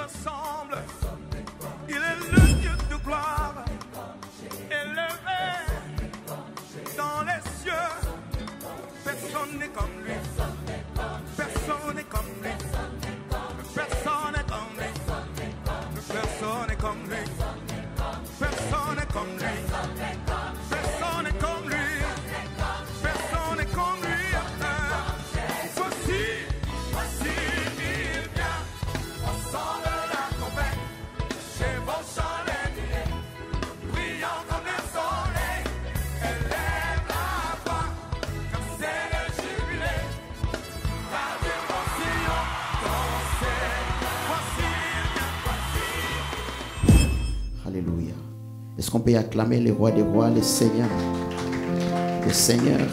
ressemble. Il est le Dieu de gloire, élevé dans les cieux. Personne n'est comme lui. Personne n'est comme lui. Personne n'est comme lui. Personne n'est comme lui. Personne n'est comme lui. Personne n'est comme lui. Personne n'est comme lui. Voici, il vient. Au son de la trompette, chevauchant les nuées, brillant comme le soleil. Élève la voix, comme c'est le jubilé. Radio Sion, dansez. Voici, il vient. Alléluia. Est-ce qu'on peut acclamer le roi des rois, le Seigneur? Le Seigneur.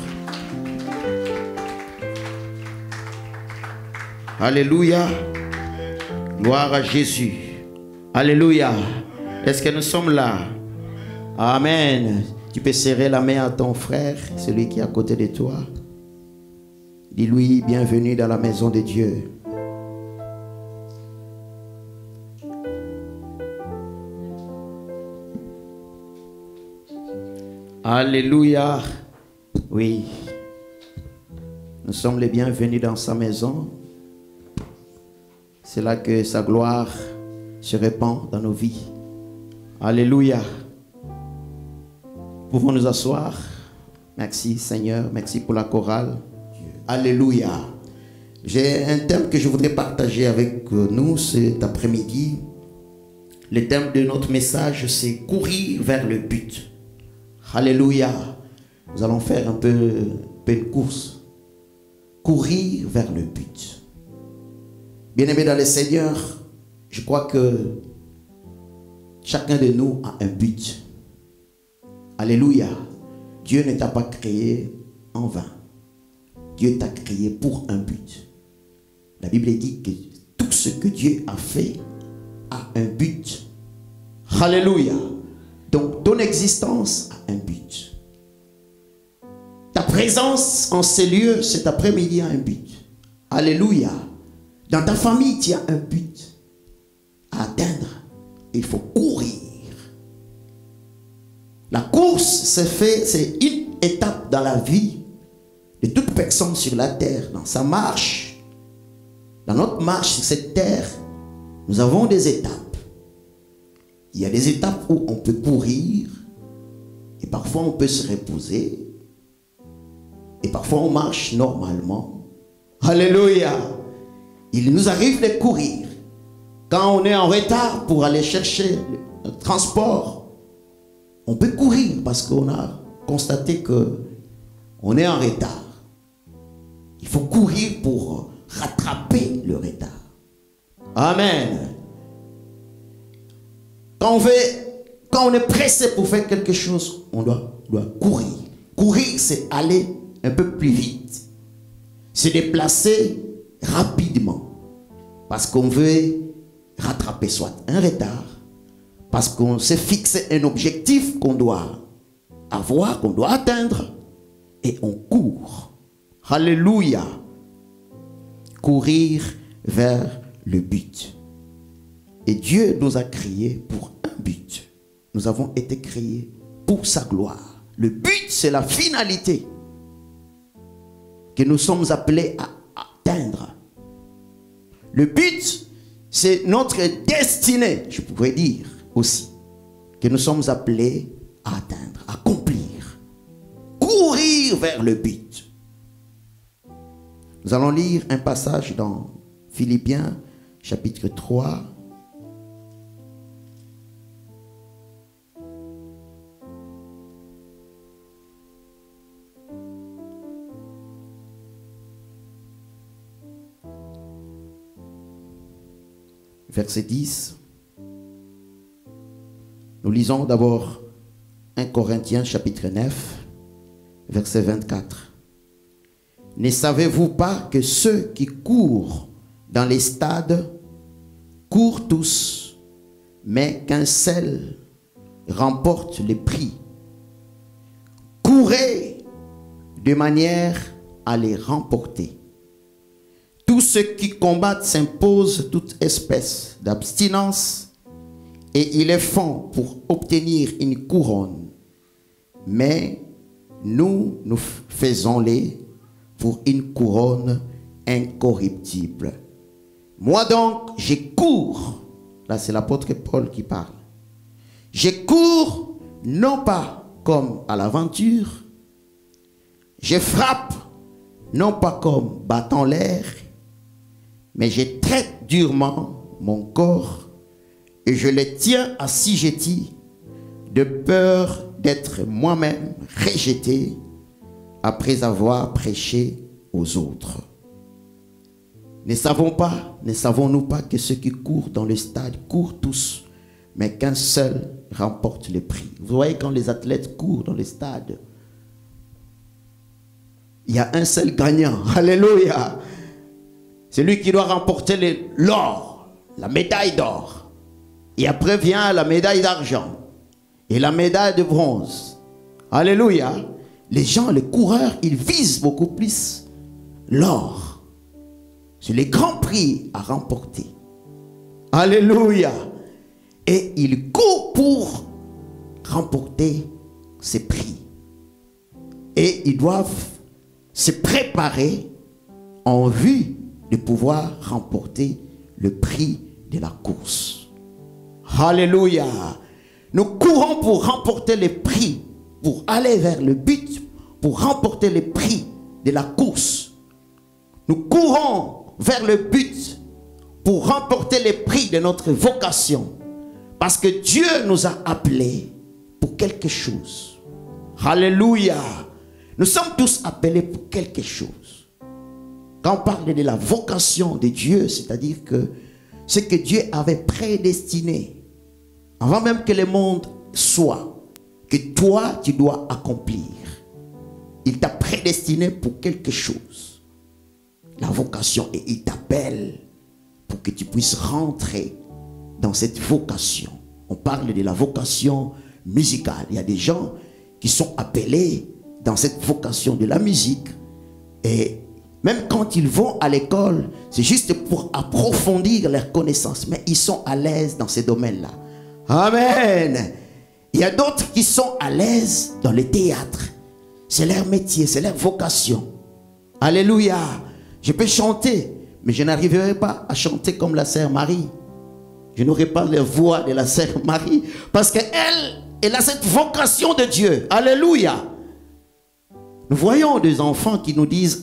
Alléluia. Gloire à Jésus. Alléluia. Est-ce que nous sommes là? Amen. Tu peux serrer la main à ton frère, celui qui est à côté de toi. Dis-lui, bienvenue dans la maison de Dieu. Alléluia. Oui. Nous sommes les bienvenus dans sa maison. C'est là que sa gloire se répand dans nos vies. Alléluia. Pouvons nous asseoir. Merci Seigneur. Merci pour la chorale. Alléluia. J'ai un thème que je voudrais partager avec nous cet après-midi. Le thème de notre message, c'est courir vers le but. Alléluia. Nous allons faire un peu une course. Courir vers le but. Bien-aimés dans le Seigneur, je crois que chacun de nous a un but. Alléluia. Dieu ne t'a pas créé en vain. Dieu t'a créé pour un but. La Bible dit que tout ce que Dieu a fait a un but. Alléluia. Donc ton existence a un but. Ta présence en ces lieux cet après-midi a un but. Alléluia. Dans ta famille, tu as un but à atteindre. Il faut courir. La course, c'est une étape dans la vie de toute personne sur la terre. Dans sa marche, dans notre marche sur cette terre, nous avons des étapes. Il y a des étapes où on peut courir et parfois on peut se reposer et parfois on marche normalement. Alléluia. Il nous arrive de courir. Quand on est en retard pour aller chercher le transport, on peut courir parce qu'on a constaté qu'on est en retard. Il faut courir pour rattraper le retard. Amen. Quand on est pressé pour faire quelque chose, on doit courir. Courir, c'est aller un peu plus vite. Se déplacer rapidement. Parce qu'on veut rattraper soit un retard, parce qu'on s'est fixé un objectif qu'on doit avoir, qu'on doit atteindre, et on court. Alléluia. Courir vers le but. Et Dieu nous a créés pour un but. Nous avons été créés pour sa gloire. Le but, c'est la finalité que nous sommes appelés à atteindre. Le but, c'est notre destinée, je pourrais dire aussi, que nous sommes appelés à atteindre, à accomplir. Courir vers le but. Nous allons lire un passage dans Philippiens, chapitre 3. Verset 10. Nous lisons d'abord 1 Corinthiens chapitre 9, verset 24. Ne savez-vous pas que ceux qui courent dans les stades courent tous, mais qu'un seul remporte le prix? Courez de manière à les remporter. Tous ceux qui combattent s'imposent toute espèce d'abstinence et ils les font pour obtenir une couronne. Mais nous faisons-les pour une couronne incorruptible. Moi donc, je cours. Là, c'est l'apôtre Paul qui parle. Je cours non pas comme à l'aventure. Je frappe non pas comme battant l'air, mais je traite durement mon corps et je le tiens assujetti de peur d'être moi-même rejeté après avoir prêché aux autres. Ne savons-nous pas que ceux qui courent dans le stade courent tous, mais qu'un seul remporte le prix? Vous voyez, quand les athlètes courent dans le stade, il y a un seul gagnant. Alléluia. C'est lui qui doit remporter l'or, la médaille d'or. Et après vient la médaille d'argent et la médaille de bronze. Alléluia. Les gens, les coureurs, ils visent beaucoup plus l'or. C'est les grands prix à remporter. Alléluia. Et ils courent pour remporter ces prix. Et ils doivent se préparer en vue de pouvoir remporter le prix de la course. Alléluia. Nous courons pour remporter le prix, pour aller vers le but, pour remporter le prix de la course. Nous courons vers le but pour remporter le prix de notre vocation. Parce que Dieu nous a appelés pour quelque chose. Alléluia. Nous sommes tous appelés pour quelque chose. Quand on parle de la vocation de Dieu, c'est-à-dire que ce que Dieu avait prédestiné, avant même que le monde soit, que toi tu dois accomplir. Il t'a prédestiné pour quelque chose. La vocation, et il t'appelle pour que tu puisses rentrer dans cette vocation. On parle de la vocation musicale. Il y a des gens qui sont appelés dans cette vocation de la musique. Et même quand ils vont à l'école, c'est juste pour approfondir leurs connaissances. Mais ils sont à l'aise dans ces domaines-là. Amen. Il y a d'autres qui sont à l'aise dans le théâtre. C'est leur métier, c'est leur vocation. Alléluia. Je peux chanter, mais je n'arriverai pas à chanter comme la sœur Marie. Je n'aurai pas la voix de la sœur Marie. Parce qu'elle, elle a cette vocation de Dieu. Alléluia. Nous voyons des enfants qui nous disent,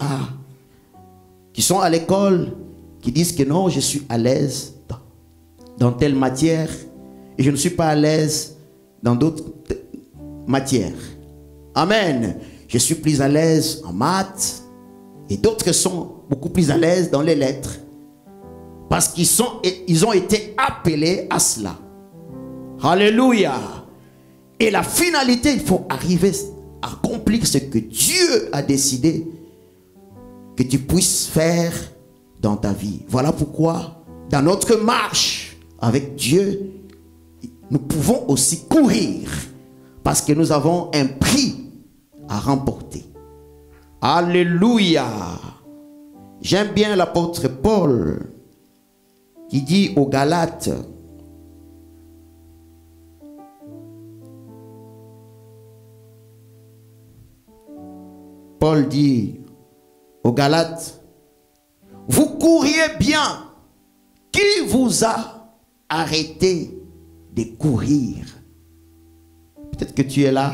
qui sont à l'école, qui disent que non, je suis à l'aise dans telle matière et je ne suis pas à l'aise dans d'autres matières. Amen. Je suis plus à l'aise en maths et d'autres sont beaucoup plus à l'aise dans les lettres parce qu'ils ont été appelés à cela. Alléluia. Et la finalité, il faut arriver à accomplir ce que Dieu a décidé que tu puisses faire dans ta vie. Voilà pourquoi dans notre marche avec Dieu, nous pouvons aussi courir parce que nous avons un prix à remporter. Alléluia. J'aime bien l'apôtre Paul qui dit aux Galates, Paul dit aux Galates, vous couriez bien. Qui vous a arrêté de courir? Peut-être que tu es là.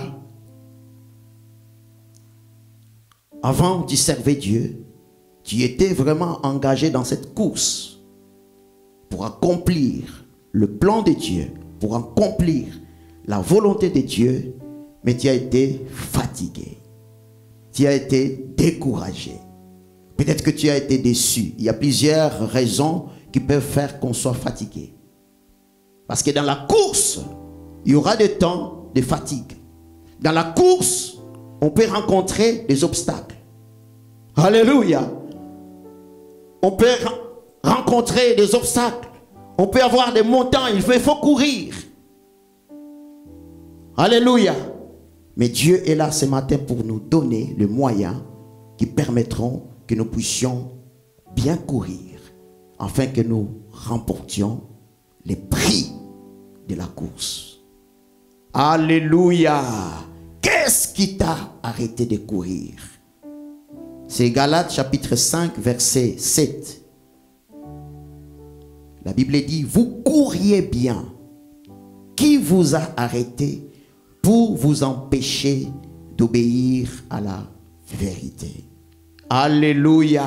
Avant, tu servais Dieu. Tu étais vraiment engagé dans cette course pour accomplir le plan de Dieu, pour accomplir la volonté de Dieu, mais tu as été fatigué. Tu as été découragé. Peut-être que tu as été déçu. Il y a plusieurs raisons qui peuvent faire qu'on soit fatigué. Parce que dans la course, il y aura des temps de fatigue. Dans la course, on peut rencontrer des obstacles. Alléluia. On peut rencontrer des obstacles. On peut avoir des montagnes. Il faut courir. Alléluia. Mais Dieu est là ce matin pour nous donner les moyens qui permettront que nous puissions bien courir, afin que nous remportions les prix de la course. Alléluia! Qu'est-ce qui t'a arrêté de courir? C'est Galates chapitre 5, verset 7. La Bible dit, vous couriez bien. Qui vous a arrêté pour vous empêcher d'obéir à la vérité? Alléluia!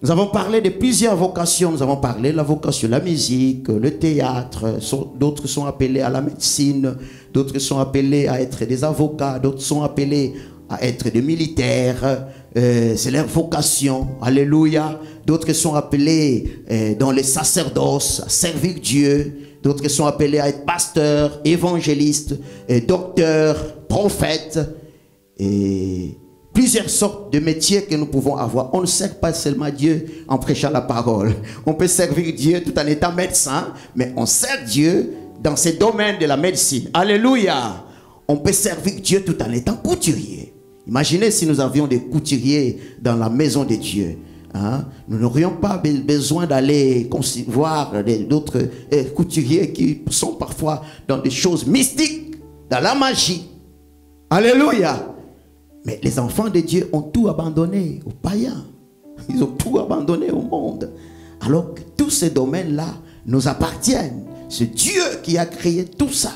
Nous avons parlé de plusieurs vocations. Nous avons parlé de la vocation, la musique, le théâtre. D'autres sont appelés à la médecine. D'autres sont appelés à être des avocats. D'autres sont appelés à être des militaires. C'est leur vocation. Alléluia. D'autres sont appelés dans les sacerdoces, à servir Dieu. D'autres sont appelés à être pasteurs, évangélistes, docteurs, prophètes. Et plusieurs sortes de métiers que nous pouvons avoir. On ne sert pas seulement Dieu en prêchant la parole. On peut servir Dieu tout en étant médecin, mais on sert Dieu dans ces domaines de la médecine. Alléluia! On peut servir Dieu tout en étant couturier. Imaginez si nous avions des couturiers dans la maison de Dieu. Hein? Nous n'aurions pas besoin d'aller voir d'autres couturiers qui sont parfois dans des choses mystiques, dans la magie. Alléluia! Mais les enfants de Dieu ont tout abandonné aux païens. Ils ont tout abandonné au monde. Alors que tous ces domaines-là nous appartiennent. C'est Dieu qui a créé tout ça.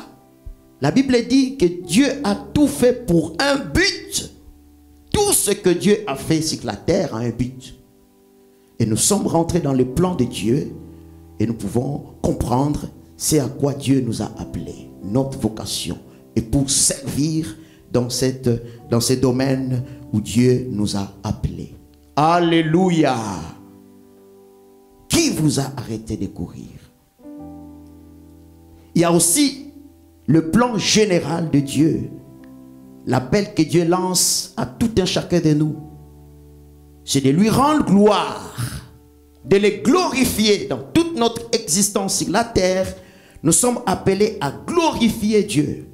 La Bible dit que Dieu a tout fait pour un but. Tout ce que Dieu a fait sur la terre a un but. Et nous sommes rentrés dans le plan de Dieu et nous pouvons comprendre c'est à quoi Dieu nous a appelés. Notre vocation est pour servir dans ces domaines où Dieu nous a appelés. Alléluia! Qui vous a arrêté de courir? Il y a aussi le plan général de Dieu. L'appel que Dieu lance à tout un chacun de nous. C'est de lui rendre gloire, de le glorifier dans toute notre existence sur la terre. Nous sommes appelés à glorifier Dieu.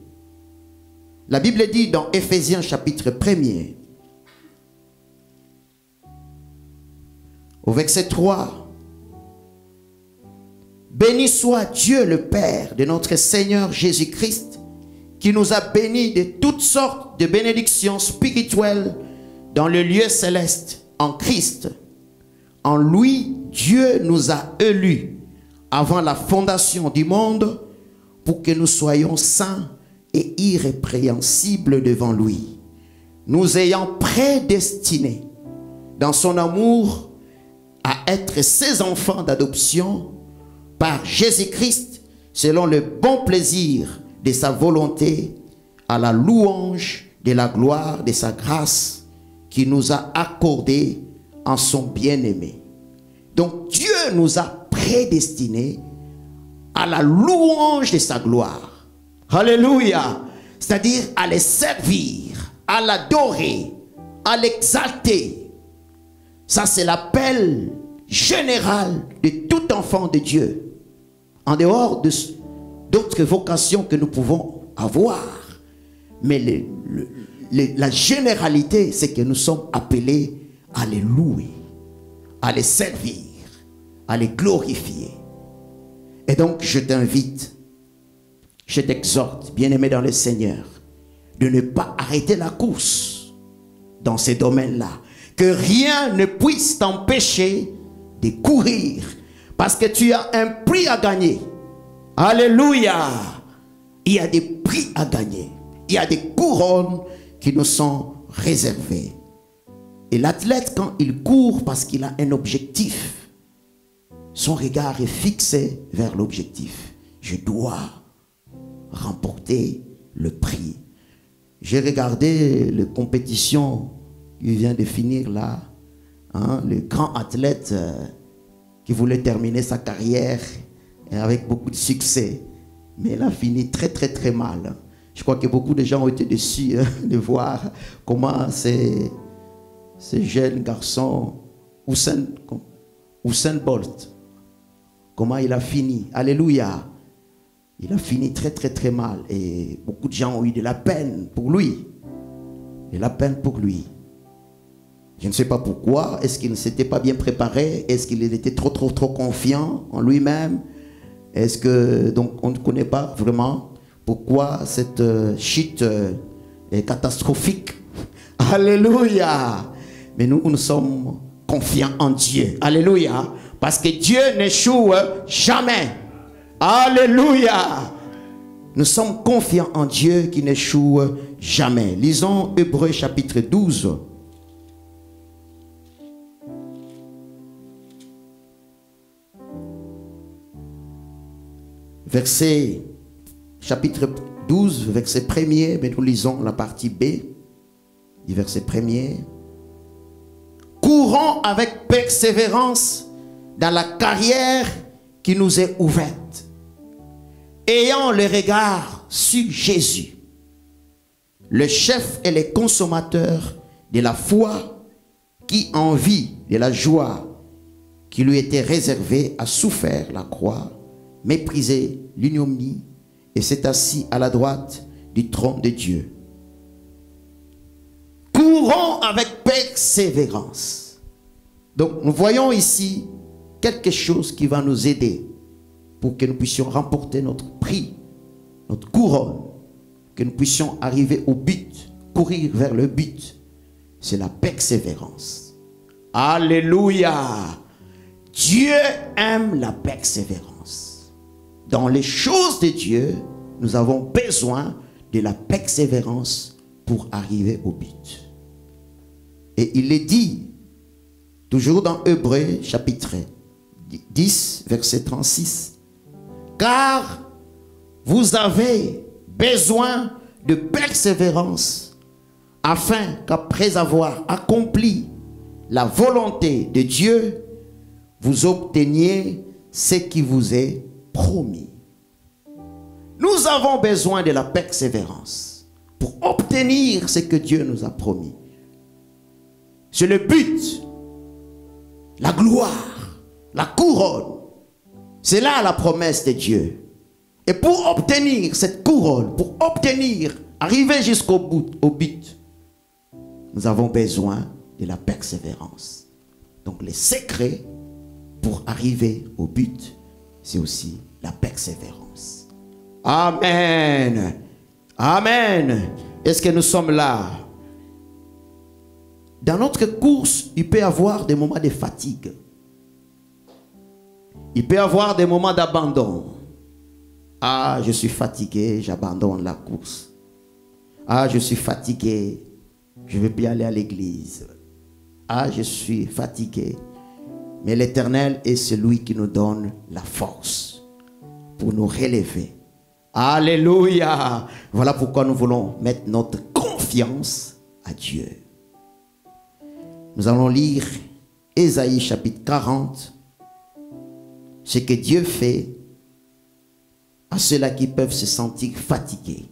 La Bible dit dans Éphésiens chapitre 1er, au verset 3, béni soit Dieu le Père de notre Seigneur Jésus-Christ, qui nous a bénis de toutes sortes de bénédictions spirituelles dans le lieu céleste en Christ. En lui, Dieu nous a élus avant la fondation du monde pour que nous soyons saints et irrépréhensible devant lui, nous ayant prédestinés dans son amour à être ses enfants d'adoption par Jésus-Christ selon le bon plaisir de sa volonté, à la louange de la gloire de sa grâce qui nous a accordé en son bien-aimé. Donc Dieu nous a prédestinés à la louange de sa gloire. Alléluia, c'est-à-dire à les servir, à l'adorer, à l'exalter. Ça, c'est l'appel général de tout enfant de Dieu. En dehors d'autres vocations que nous pouvons avoir. Mais la généralité, c'est que nous sommes appelés à les louer, à les servir, à les glorifier. Et donc, je t'invite, je t'exhorte, bien-aimé dans le Seigneur, de ne pas arrêter la course dans ces domaines-là. Que rien ne puisse t'empêcher de courir. Parce que tu as un prix à gagner. Alléluia! Il y a des prix à gagner. Il y a des couronnes qui nous sont réservées. Et l'athlète, quand il court parce qu'il a un objectif, son regard est fixé vers l'objectif. Je dois remporter le prix. J'ai regardé la compétition qui vient de finir là. Le grand athlète qui voulait terminer sa carrière avec beaucoup de succès. Mais il a fini très très très mal. Je crois que beaucoup de gens ont été déçus de voir comment ces jeunes garçons, Usain Bolt, comment il a fini. Alléluia. Il a fini très très très mal. Et beaucoup de gens ont eu de la peine pour lui. De la peine pour lui. Je ne sais pas pourquoi. Est-ce qu'il ne s'était pas bien préparé? Est-ce qu'il était trop confiant en lui-même? Est-ce que, donc, on ne connaît pas vraiment pourquoi cette chute est catastrophique. Alléluia. Mais nous sommes confiants en Dieu. Alléluia. Parce que Dieu n'échoue jamais. Alléluia. Nous sommes confiants en Dieu qui n'échoue jamais. Lisons Hébreux chapitre 12. Verset, chapitre 12, verset 1er, mais nous lisons la partie B du verset 1er. Courons avec persévérance dans la carrière qui nous est ouverte, ayant le regard sur Jésus, le chef et le consommateur de la foi, qui en vue de la joie qui lui était réservée a souffert la croix, méprisé l'ignominie et s'est assis à la droite du trône de Dieu. Courons avec persévérance. Donc nous voyons ici quelque chose qui va nous aider pour que nous puissions remporter notre prix, notre couronne, que nous puissions arriver au but, courir vers le but. C'est la persévérance. Alléluia. Dieu aime la persévérance. Dans les choses de Dieu, nous avons besoin de la persévérance pour arriver au but. Et il est dit, toujours dans Hébreux chapitre 10, verset 36, car vous avez besoin de persévérance, afin qu'après avoir accompli la volonté de Dieu, vous obteniez ce qui vous est promis. Nous avons besoin de la persévérance pour obtenir ce que Dieu nous a promis. C'est le but, la gloire, la couronne. C'est là la promesse de Dieu. Et pour obtenir cette couronne, pour obtenir, arriver jusqu'au but, nous avons besoin de la persévérance. Donc les secrets pour arriver au but, c'est aussi la persévérance. Amen. Amen. Est-ce que nous sommes là? Dans notre course, il peut y avoir des moments de fatigue. Il peut y avoir des moments d'abandon. Ah, je suis fatigué, j'abandonne la course. Ah, je suis fatigué, je ne veux plus aller à l'église. Ah, je suis fatigué. Mais l'Éternel est celui qui nous donne la force pour nous relever. Alléluia. Voilà pourquoi nous voulons mettre notre confiance à Dieu. Nous allons lire Ésaïe chapitre 40. Ce que Dieu fait à ceux-là qui peuvent se sentir fatigués.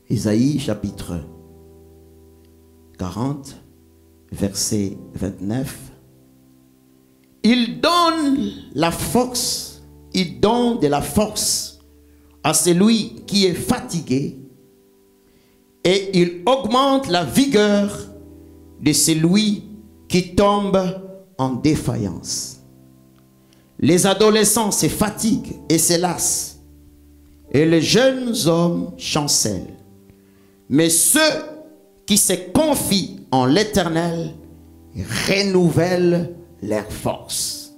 Ésaïe chapitre 40, verset 29. Il donne la force, il donne de la force à celui qui est fatigué et il augmente la vigueur de celui qui tombe en défaillance. Les adolescents se fatiguent et se lassent et les jeunes hommes chancellent. Mais ceux qui se confient en l'Éternel renouvellent leur force.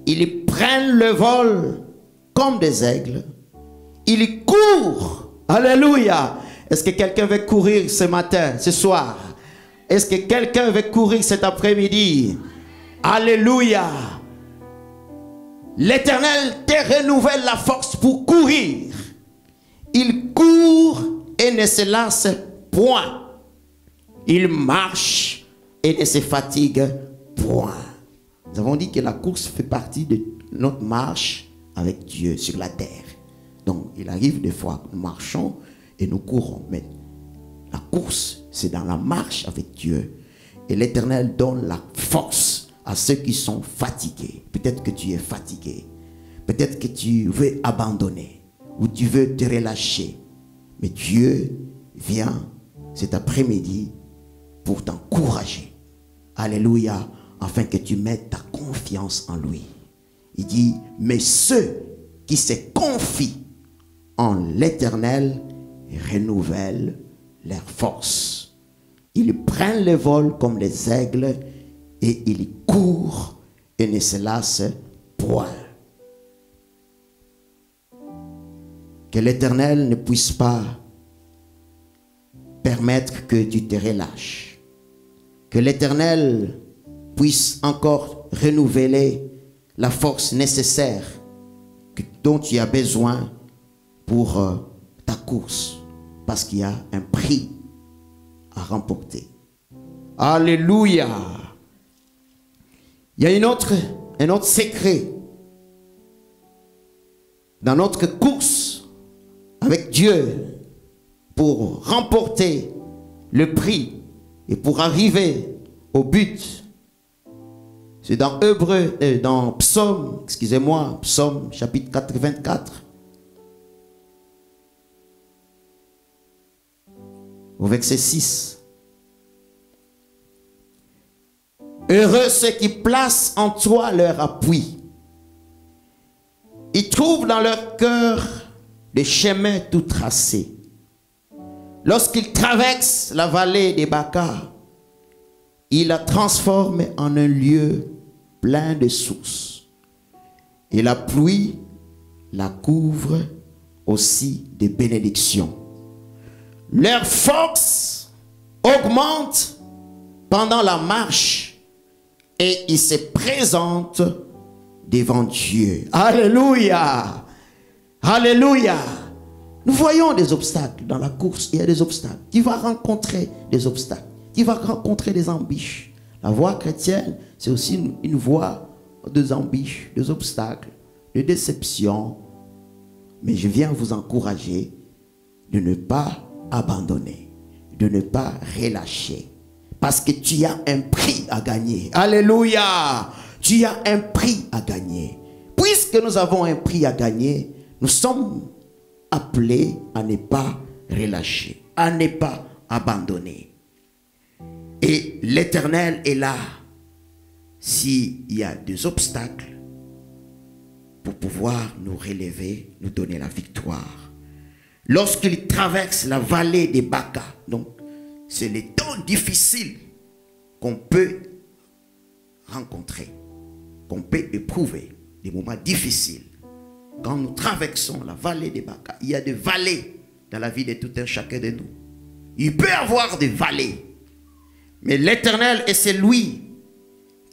Ils prennent le vol comme des aigles. Ils courent. Alléluia. Est-ce que quelqu'un veut courir ce matin, ce soir? Est-ce que quelqu'un veut courir cet après-midi? Alléluia. L'Éternel te renouvelle la force pour courir. Il court et ne se lasse point. Il marche et ne se fatigue point. Nous avons dit que la course fait partie de notre marche avec Dieu sur la terre. Donc, il arrive des fois que nous marchons et nous courons. Mais la course, c'est dans la marche avec Dieu. Et l'Éternel donne la force à ceux qui sont fatigués. Peut-être que tu es fatigué. Peut-être que tu veux abandonner ou tu veux te relâcher. Mais Dieu vient cet après-midi pour t'encourager. Alléluia, afin que tu mettes ta confiance en lui. Il dit, mais ceux qui se confient en l'Éternel renouvellent leur force. Ils prennent le vol comme les aigles et ils courent et ne se lassent point. Que l'Éternel ne puisse pas permettre que tu te relâches. Que l'Éternel puisse encore renouveler la force nécessaire dont tu as besoin pour ta course. Parce qu'il y a un prix à remporter. Alléluia. Il y a un autre secret dans notre course avec Dieu pour remporter le prix et pour arriver au but. C'est dans Psaume chapitre 84. Au verset 6. Heureux ceux qui placent en toi leur appui. Ils trouvent dans leur cœur des chemins tout tracés. Lorsqu'ils traversent la vallée des Baca, ils la transforment en un lieu plein de sources. Et la pluie la couvre aussi de bénédictions. Leur force augmente pendant la marche et ils se présentent devant Dieu. Alléluia! Alléluia! Nous voyons des obstacles dans la course. Il y a des obstacles. Tu vas rencontrer des obstacles. Tu vas rencontrer des embûches. La voie chrétienne, c'est aussi une voie des embûches, des obstacles, de déceptions. Mais je viens vous encourager de ne pas abandonner, de ne pas relâcher. Parce que tu as un prix à gagner. Alléluia! Tu as un prix à gagner. Puisque nous avons un prix à gagner, nous sommes appelés à ne pas relâcher, à ne pas abandonner. Et l'Éternel est là s'il y a des obstacles pour pouvoir nous relever, nous donner la victoire. Lorsqu'il traverse la vallée des Baca, donc c'est les temps difficiles qu'on peut rencontrer, qu'on peut éprouver, des moments difficiles. Quand nous traversons la vallée des Baca, il y a des vallées dans la vie de tout un chacun de nous. Il peut y avoir des vallées. Mais l'Éternel est celui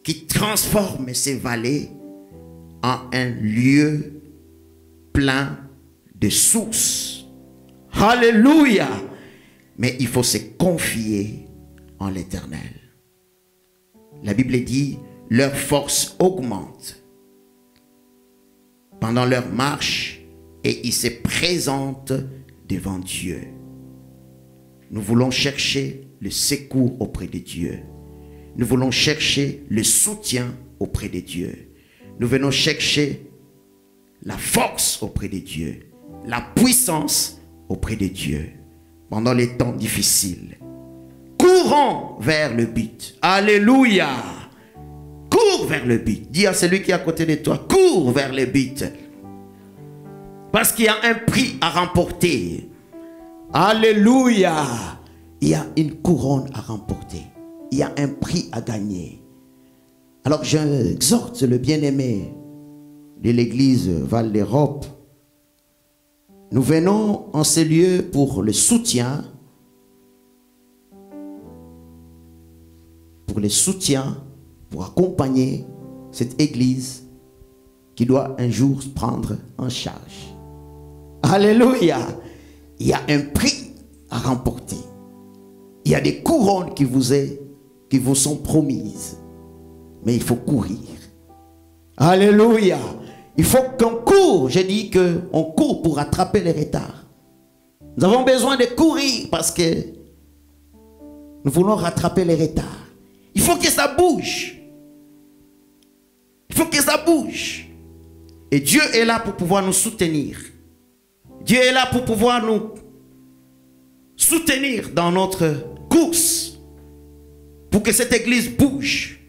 qui transforme ces vallées en un lieu plein de sources. Alléluia! Mais il faut se confier en l'Éternel. La Bible dit, leur force augmente pendant leur marche et ils se présentent devant Dieu. Nous voulons chercher le secours auprès de Dieu. Nous voulons chercher le soutien auprès de Dieu. Nous venons chercher la force auprès de Dieu, la puissance auprès de Dieu pendant les temps difficiles. Courons vers le but. Alléluia! Cours vers le but. Dis à celui qui est à côté de toi, cours vers le but. Parce qu'il y a un prix à remporter. Alléluia! Il y a une couronne à remporter. Il y a un prix à gagner. Alors j'exhorte le bien-aimé de l'église Val d'Europe. Nous venons en ce lieu pour le soutien. Pour accompagner cette église qui doit un jour se prendre en charge. Alléluia! Il y a un prix à remporter. Il y a des couronnes qui vous sont promises. Mais il faut courir. Alléluia! Il faut qu'on court. J'ai dit qu'on court pour rattraper les retards. Nous avons besoin de courir parce que nous voulons rattraper les retards. Il faut que ça bouge. Il faut que ça bouge. Et Dieu est là pour pouvoir nous soutenir. Dieu est là pour pouvoir nous soutenir dans notre course pour que cette église bouge,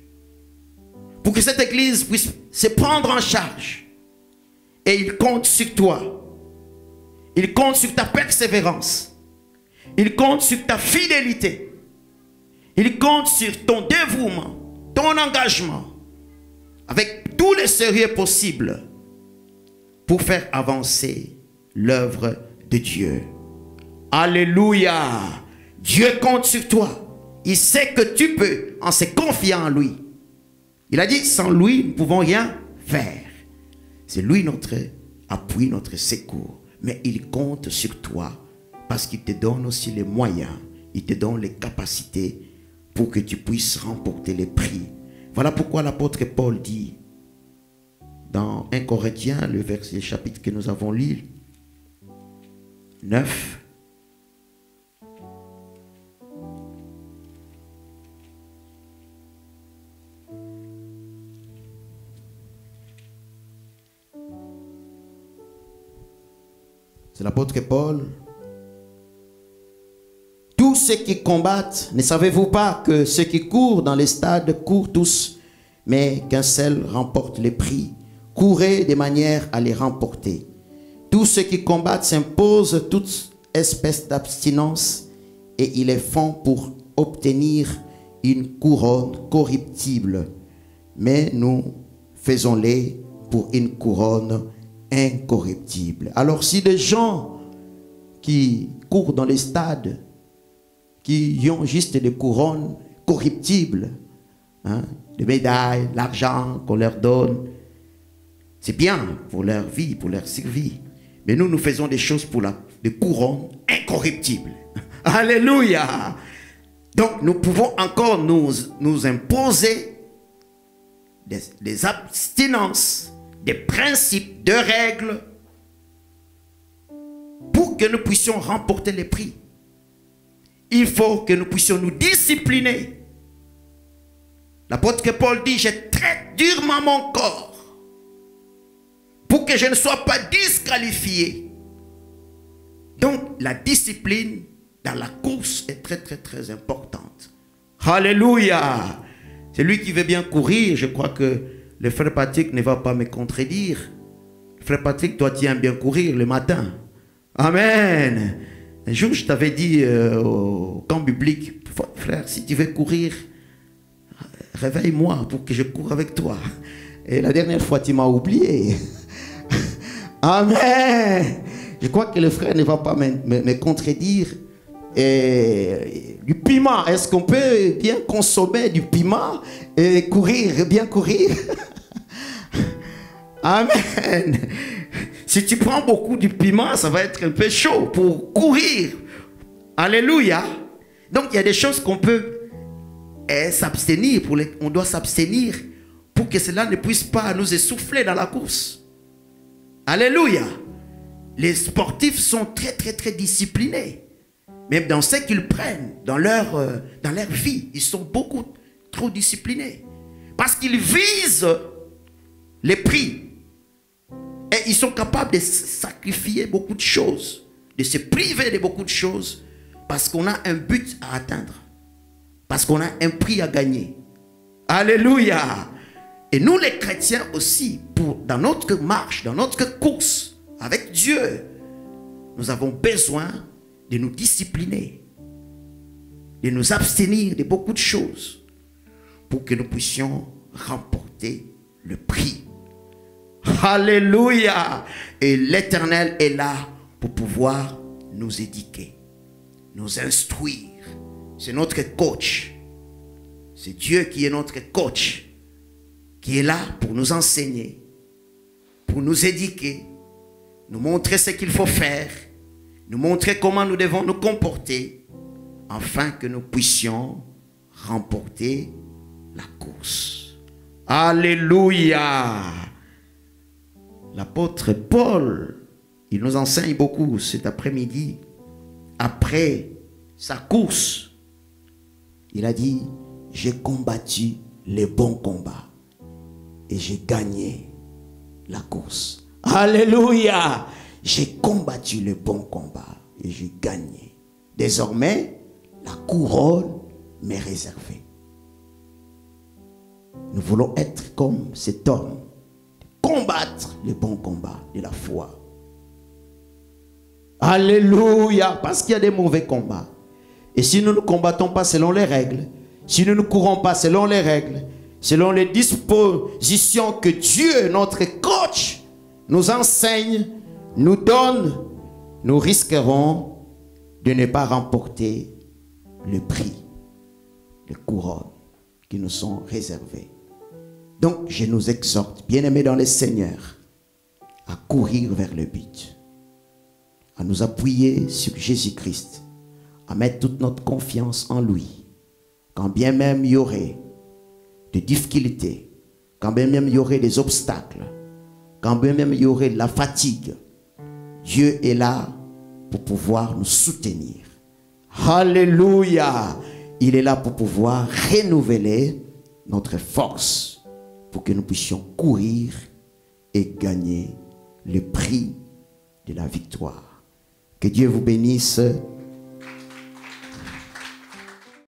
pour que cette église puisse se prendre en charge. Et il compte sur toi. Il compte sur ta persévérance. Il compte sur ta fidélité. Il compte sur ton dévouement, ton engagement, avec tous les sérieux possibles pour faire avancer l'œuvre de Dieu. Alléluia. Dieu compte sur toi. Il sait que tu peux en se confiant en lui. Il a dit, sans lui, nous ne pouvons rien faire. C'est lui notre appui, notre secours. Mais il compte sur toi parce qu'il te donne aussi les moyens. Il te donne les capacités pour que tu puisses remporter les prix. Voilà pourquoi l'apôtre Paul dit dans 1 Corinthiens, le chapitre que nous avons lu, 9. C'est l'apôtre Paul. Tous ceux qui combattent, ne savez-vous pas que ceux qui courent dans les stades courent tous, mais qu'un seul remporte les prix? Courez de manière à les remporter. Tous ceux qui combattent s'imposent toute espèce d'abstinence et ils les font pour obtenir une couronne corruptible. Mais nous faisons-les pour une couronne incorruptible. Alors si des gens qui courent dans les stades, qui ont juste des couronnes corruptibles, hein, des médailles, l'argent qu'on leur donne, c'est bien pour leur vie, pour leur survie. Mais nous, nous faisons des choses pour des couronnes incorruptibles. Alléluia. Donc nous pouvons encore nous imposer des abstinences, des principes, de règles pour que nous puissions remporter les prix. Il faut que nous puissions nous discipliner. L'apôtre Paul dit, je traite durement mon corps pour que je ne sois pas disqualifié. Donc la discipline dans la course est très très très importante. Alléluia. Celui qui veut bien courir, je crois que le frère Patrick ne va pas me contredire. Le frère Patrick, toi tu aimes bien courir le matin. Amen. Un jour je t'avais dit au camp biblique, frère, si tu veux courir, réveille-moi pour que je cours avec toi. Et la dernière fois tu m'as oublié. Amen. Je crois que le frère ne va pas me contredire. Et du piment, est-ce qu'on peut bien consommer du piment et courir, bien courir? Amen. Si tu prends beaucoup du piment, ça va être un peu chaud pour courir. Alléluia. Donc il y a des choses qu'on peut s'abstenir, on doit s'abstenir pour que cela ne puisse pas nous essouffler dans la course. Alléluia. Les sportifs sont très très très disciplinés. Même dans ce qu'ils prennent, dans leur vie, ils sont beaucoup trop disciplinés. Parce qu'ils visent les prix. Et ils sont capables de sacrifier beaucoup de choses, de se priver de beaucoup de choses, parce qu'on a un but à atteindre. Parce qu'on a un prix à gagner. Alléluia. Et nous les chrétiens aussi, dans notre marche, dans notre course avec Dieu, nous avons besoin de nous discipliner, de nous abstenir de beaucoup de choses pour que nous puissions remporter le prix. Alléluia. Et l'Éternel est là pour pouvoir nous éduquer, nous instruire. C'est notre coach. C'est Dieu qui est notre coach, qui est là pour nous enseigner, pour nous éduquer, nous montrer ce qu'il faut faire, nous montrer comment nous devons nous comporter, afin que nous puissions remporter la course. Alléluia. L'apôtre Paul, il nous enseigne beaucoup cet après-midi. Après sa course, il a dit, j'ai combattu les bons combats et j'ai gagné la course. Alléluia. J'ai combattu le bon combat et j'ai gagné. Désormais, la couronne m'est réservée. Nous voulons être comme cet homme, combattre le bon combat de la foi. Alléluia, parce qu'il y a des mauvais combats. Et si nous ne combattons pas selon les règles, si nous ne courons pas selon les règles, selon les dispositions que Dieu, notre coach, nous enseigne, nous donne, nous risquerons de ne pas remporter le prix, les couronnes qui nous sont réservées. Donc, je nous exhorte, bien-aimés dans le Seigneur, à courir vers le but, à nous appuyer sur Jésus-Christ, à mettre toute notre confiance en lui. Quand bien même il y aurait des difficultés, quand bien même il y aurait des obstacles, quand bien même il y aurait de la fatigue, Dieu est là pour pouvoir nous soutenir. Alléluia! Il est là pour pouvoir renouveler notre force pour que nous puissions courir et gagner le prix de la victoire. Que Dieu vous bénisse.